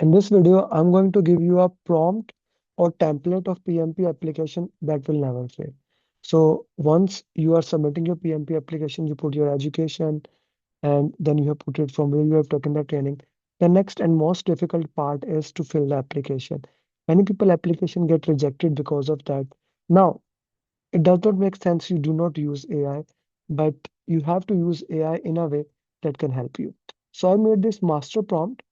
In this video, I'm going to give you a prompt or template of PMP application that will never fail. So once you are submitting your PMP application, you put your education and then you have put it from where you have taken the training. The next and most difficult part is to fill the application. Many people application get rejected because of that. Now, it does not make sense you do not use AI, but you have to use AI in a way that can help you. So I made this master prompt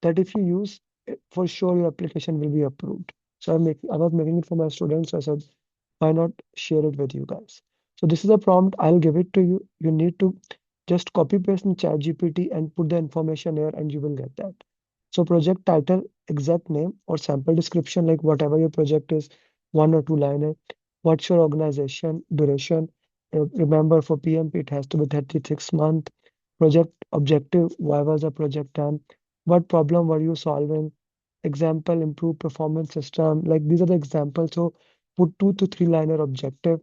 that if you use it, for sure your application will be approved. So I was making it for my students. So I said, why not share it with you guys? So this is a prompt. I'll give it to you. You need to just copy paste in ChatGPT and put the information here, and you will get that. So project title, exact name, or sample description, like whatever your project is, one or two liner. What's your organization duration? Remember for PMP, it has to be 36 month. Project objective, why was the project done? What problem were you solving? Example, improve performance system. Like these are the examples. So put 2 to 3 liner objective.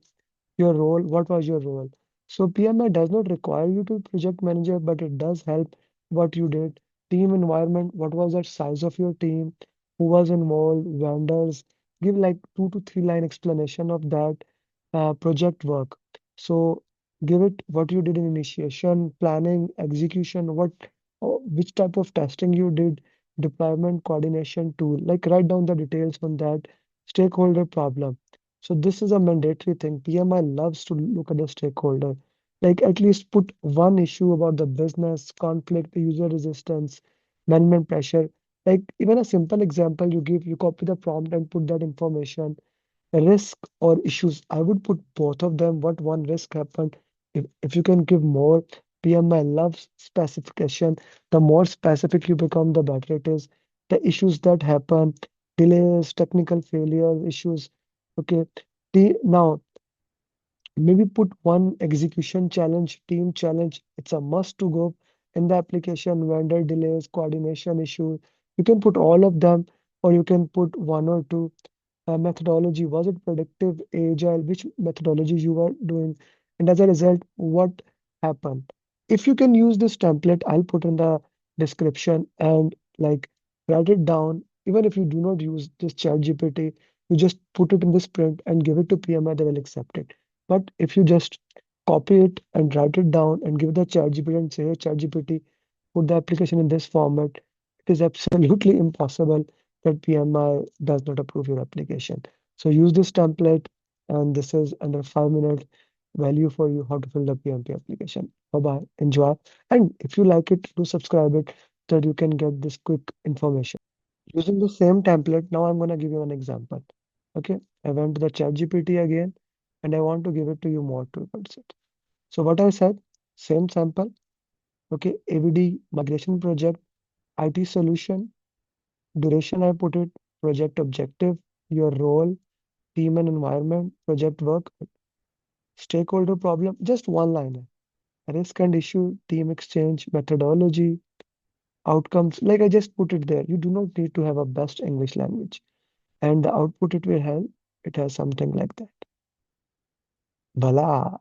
Your role, what was your role? So PMI does not require you to be project manager, but it does help what you did. Team environment, what was the size of your team? Who was involved? Vendors. Give like 2 to 3 line explanation of that project work. So give it what you did in initiation, planning, execution, which type of testing you did, deployment, coordination tool. Like write down the details on that. Stakeholder problem. So this is a mandatory thing. PMI loves to look at the stakeholder. Like at least put one issue about the business, conflict, user resistance, management pressure. Like even a simple example you give, you copy the prompt and put that information. Risk or issues, I would put both of them. What one risk happened? If you can give more, PMI loves specification. The more specific you become, the better it is. The issues that happen, delays, technical failure issues. Okay. Now, maybe put one execution challenge, team challenge. It's a must to go in the application, vendor delays, coordination issues. You can put all of them, or you can put one or two. Methodology, was it predictive, agile, which methodology you were doing, and as a result, what happened. If you can use this template, I'll put in the description and like write it down. Even if you do not use this chat GPT, you just put it in this print and give it to PMI, they will accept it. But if you just copy it and write it down and give the chat GPT and say, hey, chat GPT, put the application in this format, it is absolutely impossible that PMI does not approve your application. So use this template, and this is under 5 minutes value for you how to fill the PMP application. Bye bye. Enjoy. And if you like it, do subscribe it so that you can get this quick information. Using the same template, now I'm gonna give you an example. Okay, I went to the chat GPT again and I want to give it to you more towards it. So what I said, same sample, okay, AVD migration project, IT solution, duration I put it, project objective, your role, team and environment, project work, stakeholder problem, just one liner. Risk and issue, team exchange, methodology, outcomes. Like I just put it there. You do not need to have a best English language. And the output it will have, it has something like that. Voila.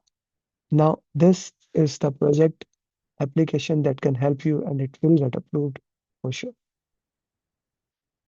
Now, this is the project application that can help you and it will get approved for sure.